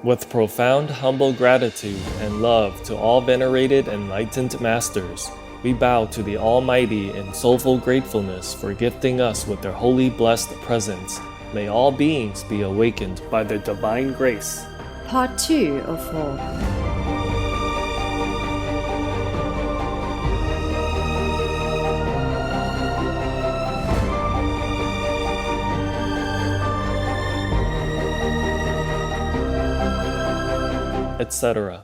With profound humble gratitude and love to all venerated enlightened masters, we bow to the Almighty in soulful gratefulness for gifting us with their holy blessed presence. May all beings be awakened by their divine grace. Part 2 of 4. Etc.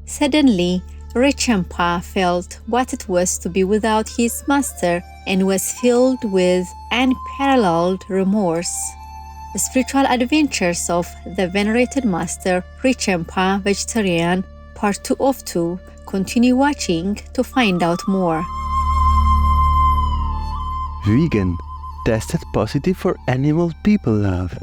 Suddenly, Rechungpa felt what it was to be without his master and was filled with unparalleled remorse. The spiritual adventures of the venerated master Rechungpa Vegetarian, Part 2 of 2. Continue watching to find out more. Vegan. Tested positive for animal people love.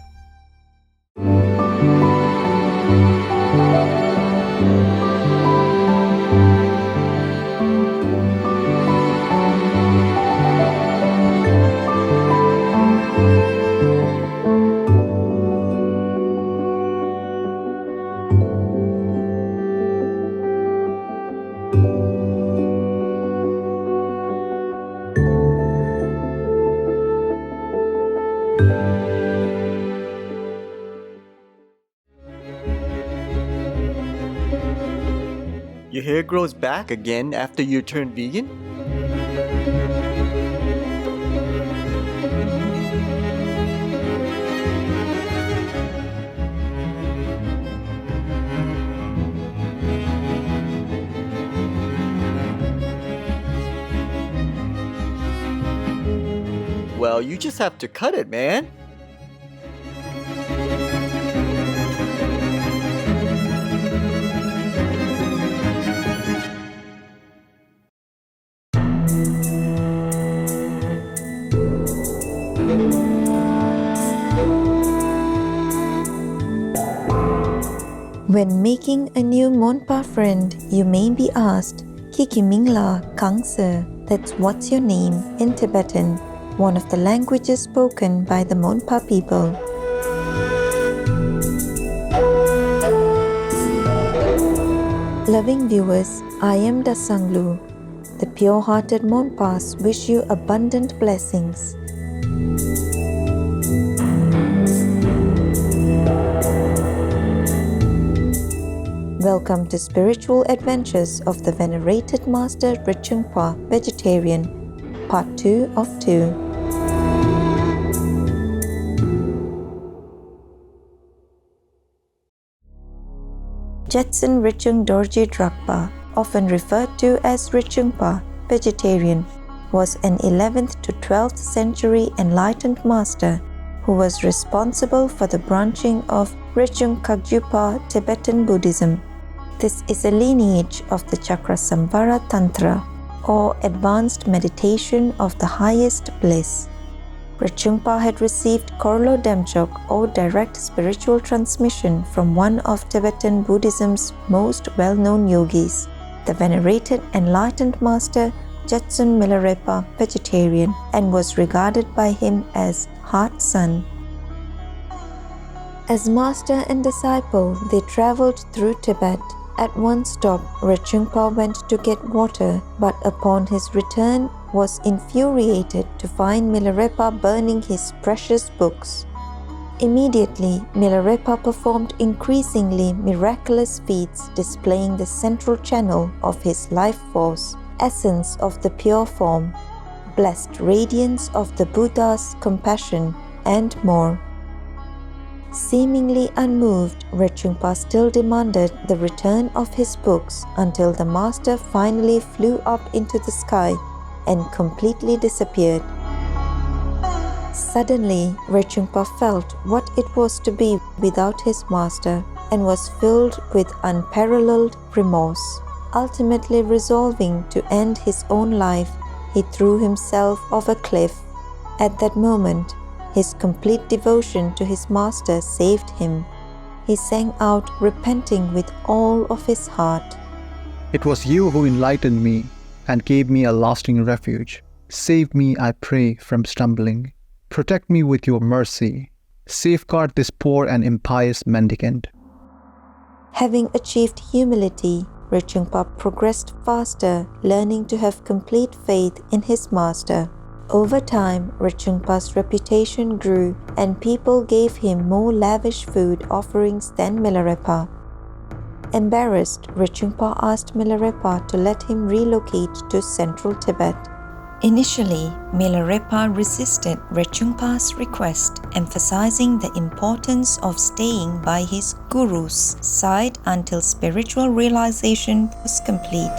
Your hair grows back again after you turn vegan? Well, you just have to cut it, man. When making a new Monpa friend, you may be asked, Kikimingla Kangse, that's what's your name in Tibetan, one of the languages spoken by the Monpa people. Loving viewers, I am Dasanglu. The pure-hearted Monpas wish you abundant blessings. Welcome to Spiritual Adventures of the Venerated Master Rechungpa Vegetarian, Part 2 of 2. Jetsun Rechung Dorje Drakpa, often referred to as Rechungpa Vegetarian, was an 11th to 12th century enlightened master who was responsible for the branching of Rechungkagjupa Tibetan Buddhism. This is a lineage of the Chakrasamvara Tantra, or advanced meditation of the highest bliss. Rechungpa had received Korlo Demchok, or direct spiritual transmission, from one of Tibetan Buddhism's most well-known yogis, the venerated enlightened master Jetsun Milarepa Vegetarian, and was regarded by him as Heart Son. As master and disciple, they traveled through Tibet. At one stop, Rechungpa went to get water, but upon his return was infuriated to find Milarepa burning his precious books. Immediately, Milarepa performed increasingly miraculous feats displaying the central channel of his life force, essence of the pure form, blessed radiance of the Buddha's compassion, and more. Seemingly unmoved, Rechungpa still demanded the return of his books until the master finally flew up into the sky and completely disappeared. Suddenly, Rechungpa felt what it was to be without his master and was filled with unparalleled remorse. Ultimately resolving to end his own life, he threw himself off a cliff. At that moment, his complete devotion to his master saved him. He sang out, repenting with all of his heart. It was you who enlightened me and gave me a lasting refuge. Save me, I pray, from stumbling. Protect me with your mercy. Safeguard this poor and impious mendicant. Having achieved humility, Rechungpa progressed faster, learning to have complete faith in his master. Over time, Rechungpa's reputation grew and people gave him more lavish food offerings than Milarepa. Embarrassed, Rechungpa asked Milarepa to let him relocate to central Tibet. Initially, Milarepa resisted Rechungpa's request, emphasizing the importance of staying by his guru's side until spiritual realization was complete.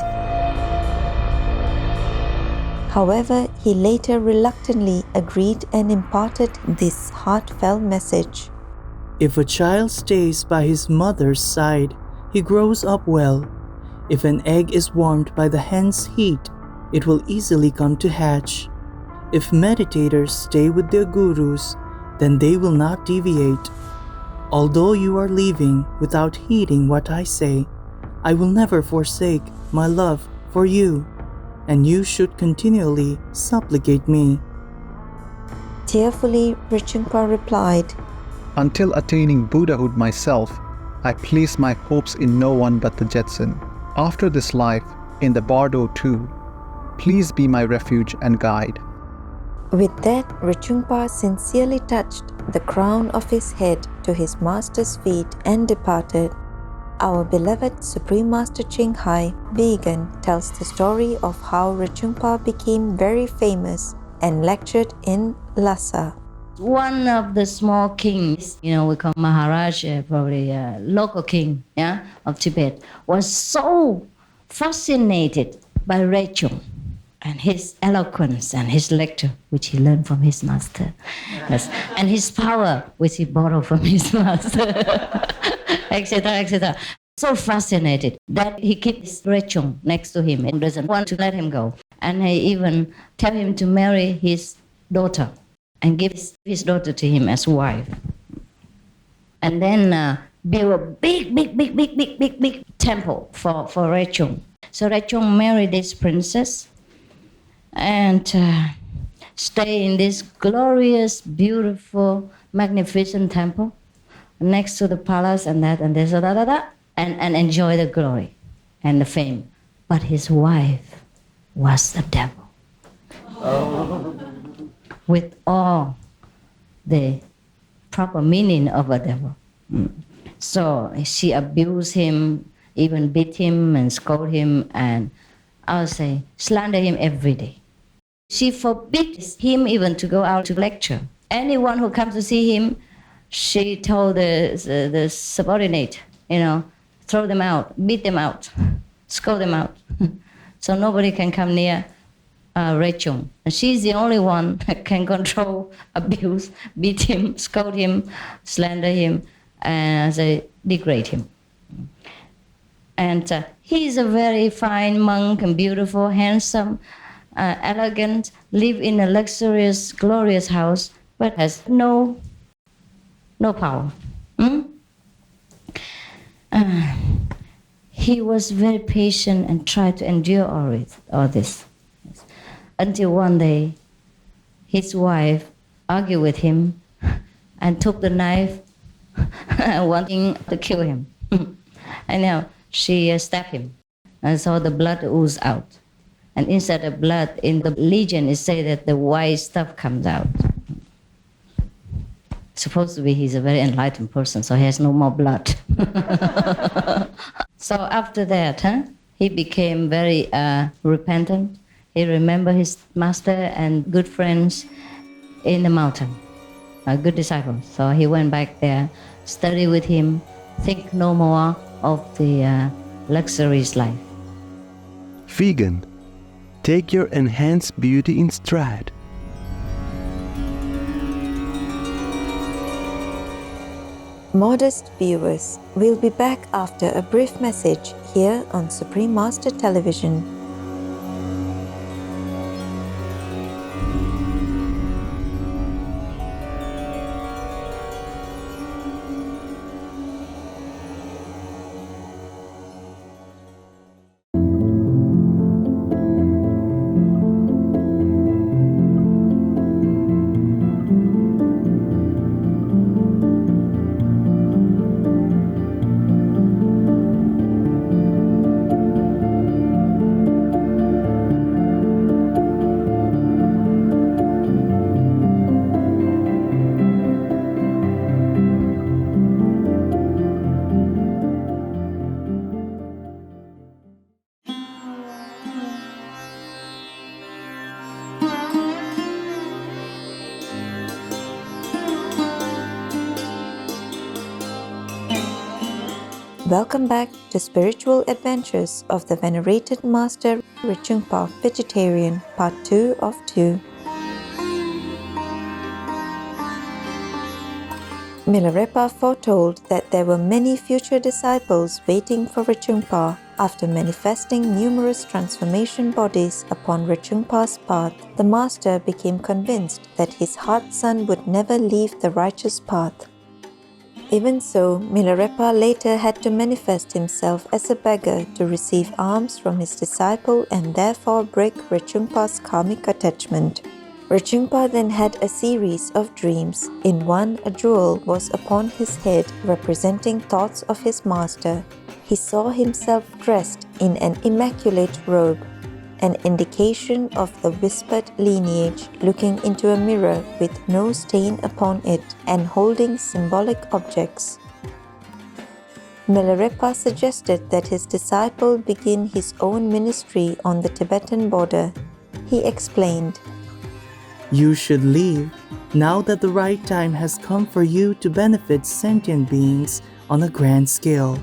However, he later reluctantly agreed and imparted this heartfelt message. If a child stays by his mother's side, he grows up well. If an egg is warmed by the hen's heat, it will easily come to hatch. If meditators stay with their gurus, then they will not deviate. Although you are leaving without heeding what I say, I will never forsake my love for you, and you should continually supplicate me. Tearfully, Rechungpa replied, Until attaining Buddhahood myself, I place my hopes in no one but the Jetson. After this life, in the Bardo too, please be my refuge and guide. With that, Rechungpa sincerely touched the crown of his head to his master's feet and departed. Our beloved Supreme Master Ching Hai, vegan, tells the story of how Rechungpa became very famous and lectured in Lhasa. One of the small kings, we call Maharaj, probably a local king, of Tibet, was so fascinated by Rechung and his eloquence and his lecture, which he learned from his master, yes, and his power, which he borrowed from his master, etc., etc. So fascinated that he keeps Rechung next to him and doesn't want to let him go. And he even tell him to marry his daughter and give his daughter to him as wife. And then build a big temple for Rechung. So Rechung married this princess and stay in this glorious, beautiful, magnificent temple next to the palace and that and this and enjoy the glory and the fame. But his wife was the devil. With all the proper meaning of a devil. So she abused him, even beat him and scold him, and I'll say slander him every day. She forbids him even to go out to lecture. Anyone who comes to see him, she told the subordinate, throw them out, beat them out, scold them out. So nobody can come near Rechung. And she's the only one that can control, abuse, beat him, scold him, slander him, and degrade him. And he's a very fine monk and beautiful, handsome, elegant, live in a luxurious, glorious house, but has no power. He was very patient and tried to endure all this. Until one day, his wife argued with him and took the knife wanting to kill him. And now she stabbed him and saw the blood ooze out. And inside the blood, in the legend, it says that the white stuff comes out. Supposed to be he's a very enlightened person, so he has no more blood. So after that, he became very repentant. He remembered his master and good friends in the mountain, good disciples. So he went back there, studied with him, think no more of the luxurious life. Vegan, take your enhanced beauty in stride. Modest viewers, we'll be back after a brief message here on Supreme Master Television. Welcome back to Spiritual Adventures of the Venerated Master Rechungpa Vegetarian, Part 2 of 2. Milarepa foretold that there were many future disciples waiting for Rechungpa. After manifesting numerous transformation bodies upon Rechungpa's path, the master became convinced that his heart son would never leave the righteous path. Even so, Milarepa later had to manifest himself as a beggar to receive alms from his disciple and therefore break Rechungpa's karmic attachment. Rechungpa then had a series of dreams. In one, a jewel was upon his head representing thoughts of his master. He saw himself dressed in an immaculate robe, an indication of the whispered lineage, looking into a mirror with no stain upon it and holding symbolic objects. Milarepa suggested that his disciple begin his own ministry on the Tibetan border. He explained, You should leave now that the right time has come for you to benefit sentient beings on a grand scale.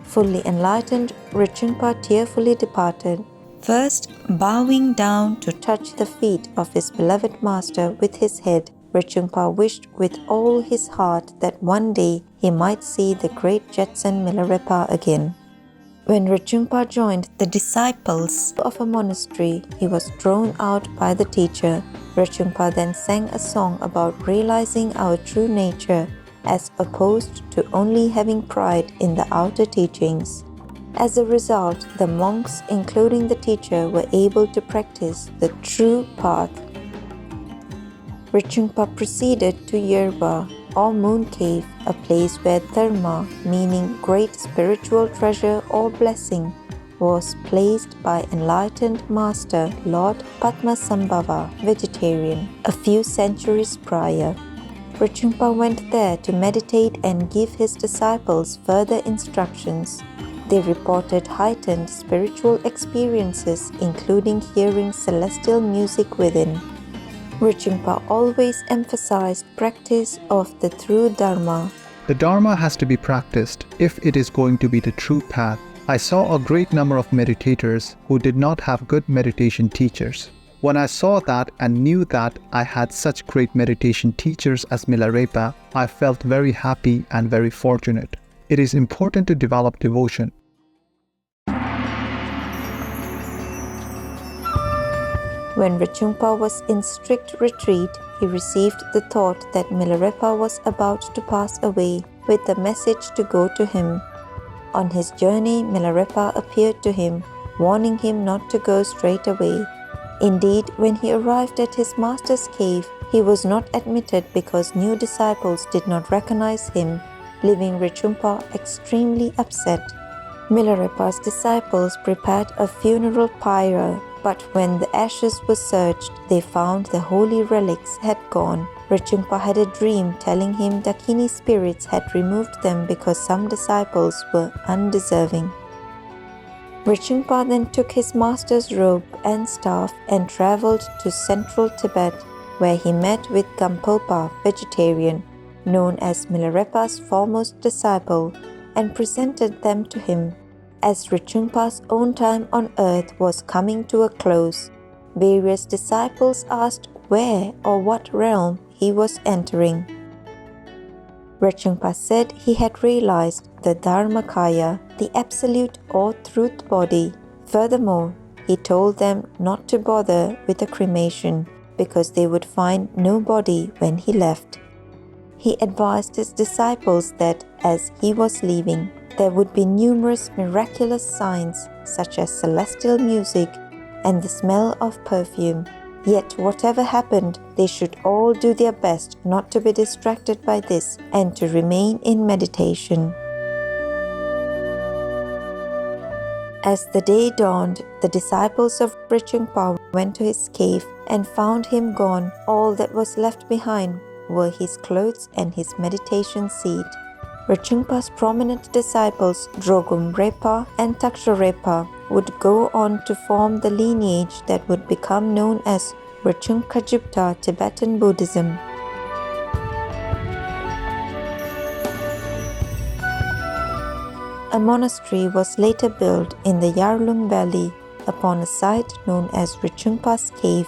Fully enlightened, Rechungpa tearfully departed, first bowing down to touch the feet of his beloved master with his head. Rechungpa wished with all his heart that one day he might see the great Jetsun Milarepa again. When Rechungpa joined the disciples of a monastery, he was drawn out by the teacher. Rechungpa then sang a song about realizing our true nature as opposed to only having pride in the outer teachings. As a result, the monks, including the teacher, were able to practice the true path. Rechungpa proceeded to Yerba, or Moon Cave, a place where dharma, meaning great spiritual treasure or blessing, was placed by enlightened master Lord Padmasambhava, vegetarian, a few centuries prior. Rechungpa went there to meditate and give his disciples further instructions. They reported heightened spiritual experiences, including hearing celestial music within. Rechungpa always emphasized practice of the true Dharma. The Dharma has to be practiced if it is going to be the true path. I saw a great number of meditators who did not have good meditation teachers. When I saw that and knew that I had such great meditation teachers as Milarepa, I felt very happy and very fortunate. It is important to develop devotion. When Rechungpa was in strict retreat, he received the thought that Milarepa was about to pass away with the message to go to him. On his journey, Milarepa appeared to him, warning him not to go straight away. Indeed, when he arrived at his master's cave, he was not admitted because new disciples did not recognize him, leaving Rechungpa extremely upset. Milarepa's disciples prepared a funeral pyre, but when the ashes were searched, they found the holy relics had gone. Rechungpa had a dream telling him Dakini spirits had removed them because some disciples were undeserving. Rechungpa then took his master's robe and staff and traveled to central Tibet, where he met with Gampopa, vegetarian, known as Milarepa's foremost disciple, and presented them to him. As Rechungpa's own time on earth was coming to a close, various disciples asked where or what realm he was entering. Rechungpa said he had realized the Dharmakaya, the absolute or truth body. Furthermore, he told them not to bother with a cremation because they would find no body when he left. He advised his disciples that as he was leaving, there would be numerous miraculous signs such as celestial music and the smell of perfume. Yet whatever happened, they should all do their best not to be distracted by this and to remain in meditation. As the day dawned, the disciples of Rechungpa went to his cave and found him gone. All that was left behind were his clothes and his meditation seat. Rechungpa's prominent disciples Drogum Repa and Taksharepa would go on to form the lineage that would become known as Rechungkajupta Tibetan Buddhism. A monastery was later built in the Yarlung Valley upon a site known as Rechumpa's Cave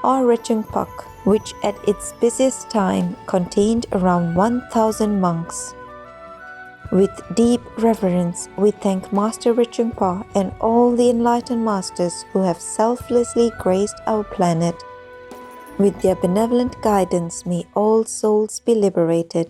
or Rechungpak, which at its busiest time contained around 1,000 monks. With deep reverence, we thank Master Rechungpa and all the enlightened masters who have selflessly graced our planet. With their benevolent guidance, may all souls be liberated.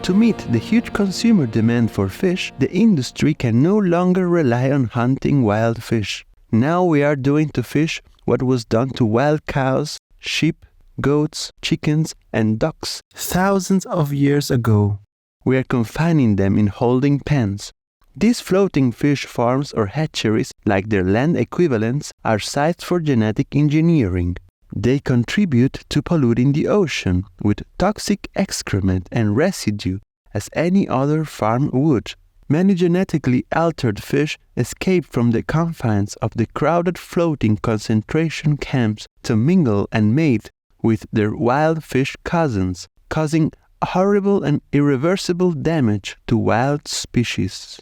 To meet the huge consumer demand for fish, the industry can no longer rely on hunting wild fish. Now we are doing to fish what was done to wild cows, sheep, goats, chickens, and ducks thousands of years ago. We are confining them in holding pens. These floating fish farms or hatcheries, like their land equivalents, are sites for genetic engineering. They contribute to polluting the ocean with toxic excrement and residue as any other farm would. Many genetically altered fish escape from the confines of the crowded floating concentration camps to mingle and mate with their wild fish cousins, causing horrible and irreversible damage to wild species.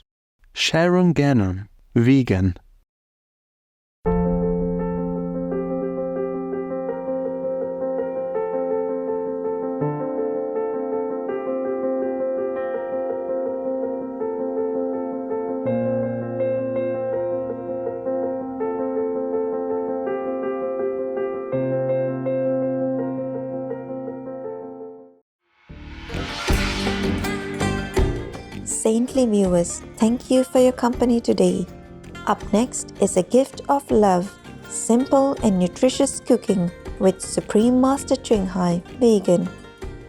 Sharon Gannon, vegan. Saintly viewers, thank you for your company today. Up next is a gift of love, simple and nutritious cooking with Supreme Master Ching Hai, vegan.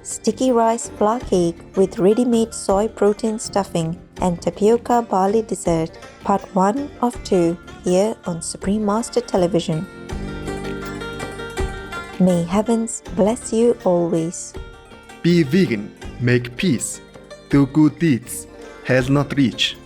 Sticky rice flour cake with ready-made soy protein stuffing and tapioca barley dessert, part 1 of 2, here on Supreme Master Television. May heavens bless you always. Be vegan, make peace, do good deeds, has not reached.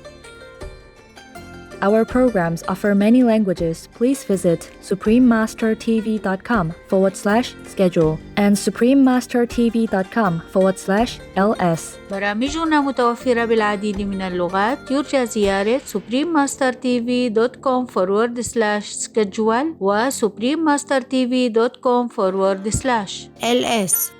Our programs offer many languages. Please visit suprememastertv.com/schedule and suprememastertv.com/ls. برامجنا متوفرة بالعديد من اللغات. يرجى زيارة suprememastertv.com/schedule و suprememastertv.com/ls.